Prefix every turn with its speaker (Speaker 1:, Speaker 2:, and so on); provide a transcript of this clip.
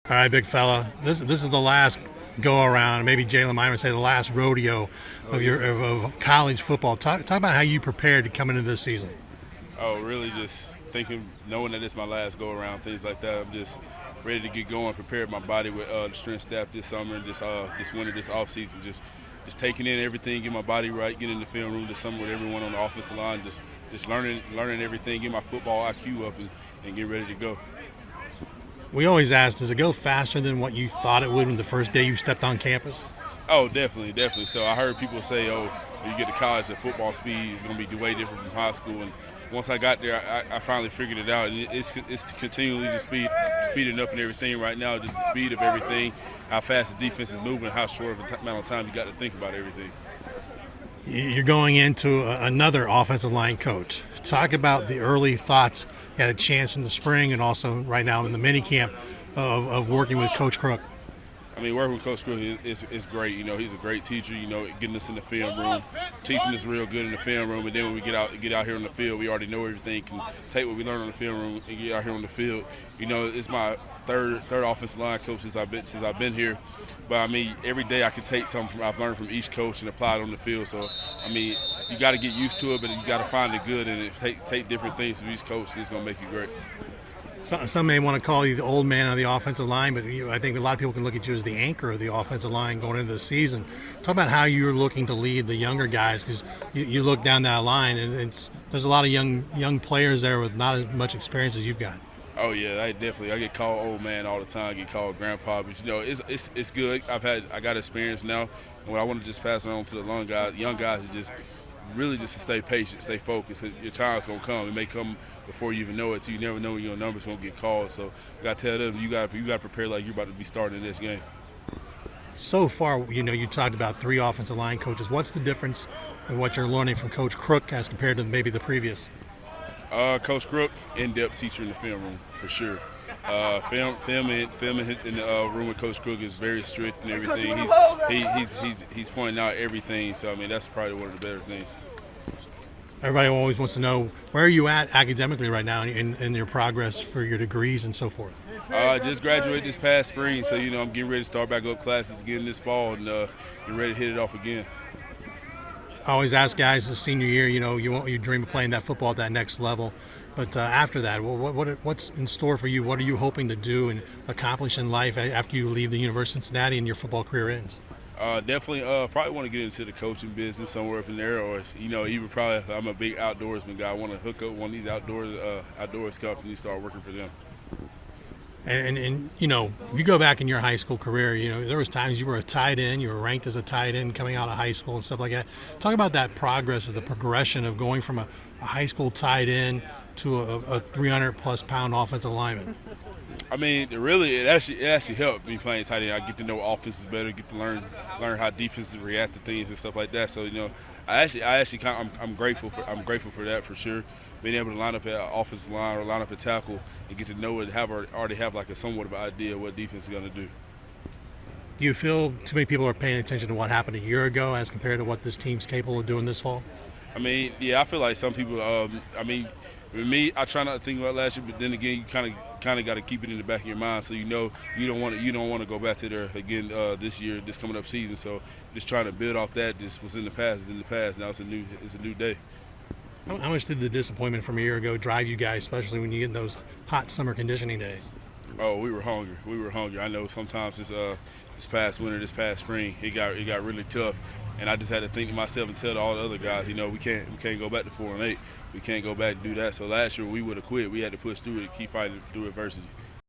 Speaker 1: All right, big fella. This is the last go around. Maybe Jalen might say the last rodeo of of college football. Talk about how you prepared to come into this season.
Speaker 2: Oh, really just thinking, knowing that it's my last go around, things like that. I'm just ready to get going, prepared my body with the strength staff this summer, this winter, this off season. Just taking in everything, get my body right, get in the film room this summer with everyone on the offensive line, just learning everything, get my football IQ up and get ready to go.
Speaker 1: We always ask, does it go faster than what you thought it would when the first day you stepped on campus?
Speaker 2: Oh, definitely, definitely. So I heard people say, "Oh, when you get to college, the football speed is going to be way different from high school." And once I got there, I finally figured it out. And it's continually just speeding up and everything right now. Just the speed of everything, how fast the defense is moving, how short of amount of time you got to think about everything.
Speaker 1: You're going into another offensive line coach. Talk about the early thoughts. You had a chance in the spring and also right now in the mini camp of working with Coach Crook.
Speaker 2: I mean, working with Coach Boone is great. You know, he's a great teacher. You know, getting us in the film room, teaching us real good in the film room, and then when we get out here on the field, we already know everything. Can take what we learn on the film room and get out here on the field. You know, it's my third offensive line coach since I've been here. But I mean, every day I can take something I've learned from each coach and apply it on the field. So I mean, you got to get used to it, but you got to find the good in it. Take different things from each coach. It's gonna make you great.
Speaker 1: Some may want to call you the old man of the offensive line, but I think a lot of people can look at you as the anchor of the offensive line going into the season. Talk about how you're looking to lead the younger guys, because you look down that line and there's a lot of young players there with not as much experience as you've got.
Speaker 2: Oh yeah, I get called old man all the time. I get called grandpa, but you know it's good. I got experience now, and what I want to just pass it on to the young guys is just really just to stay patient, stay focused. Your time's gonna come. It may come before you even know it. So you never know when your number's gonna get called. So I gotta tell them you gotta prepare like you're about to be starting this game.
Speaker 1: So far, you talked about three offensive line coaches. What's the difference in what you're learning from Coach Crook as compared to maybe the previous?
Speaker 2: Coach Crook, in-depth teacher in the film room for sure. Filming in the room with Coach Crook is very strict and everything. He's pointing out everything. So I mean that's probably one of the better things.
Speaker 1: Everybody always wants to know, where are you at academically right now in your progress for your degrees and so forth?
Speaker 2: I just graduated this past spring, so you know I'm getting ready to start back up classes again this fall and getting ready to hit it off again.
Speaker 1: I always ask guys the senior year, you dream of playing that football at that next level, but after that, what's in store for you? What are you hoping to do and accomplish in life after you leave the University of Cincinnati and your football career ends?
Speaker 2: Definitely, probably want to get into the coaching business somewhere up in there, or even probably I'm a big outdoorsman guy. I want to hook up one of these outdoors companies, start working for them.
Speaker 1: And if you go back in your high school career, there was times you were a tight end, you were ranked as a tight end coming out of high school and stuff like that. Talk about that progress, of the progression of going from a high school tight end to a 300-plus pound offensive lineman.
Speaker 2: I mean, it actually helped me playing tight end. I get to know offenses better, get to learn how defenses react to things and stuff like that. So I'm grateful for that for sure. Being able to line up at offensive line or line up at tackle and get to know it, already have like a somewhat of an idea of what defense is going to do.
Speaker 1: Do you feel too many people are paying attention to what happened a year ago as compared to what this team's capable of doing this fall?
Speaker 2: I mean, yeah, I feel like some people. With me, I try not to think about last year, but then again, you kind of got to keep it in the back of your mind, so you don't want to go back to there again this year, this coming up season. So just trying to build off that. Just what's in the past is in the past. Now it's a new day.
Speaker 1: How much did the disappointment from a year ago drive you guys, especially when you get in those hot summer conditioning days?
Speaker 2: Oh, we were hungry. I know sometimes this past winter, this past spring, it got really tough. And I just had to think to myself and tell all the other guys, we can't go back to 4-8. We can't go back and do that. So last year we would have quit. We had to push through it, keep fighting through adversity.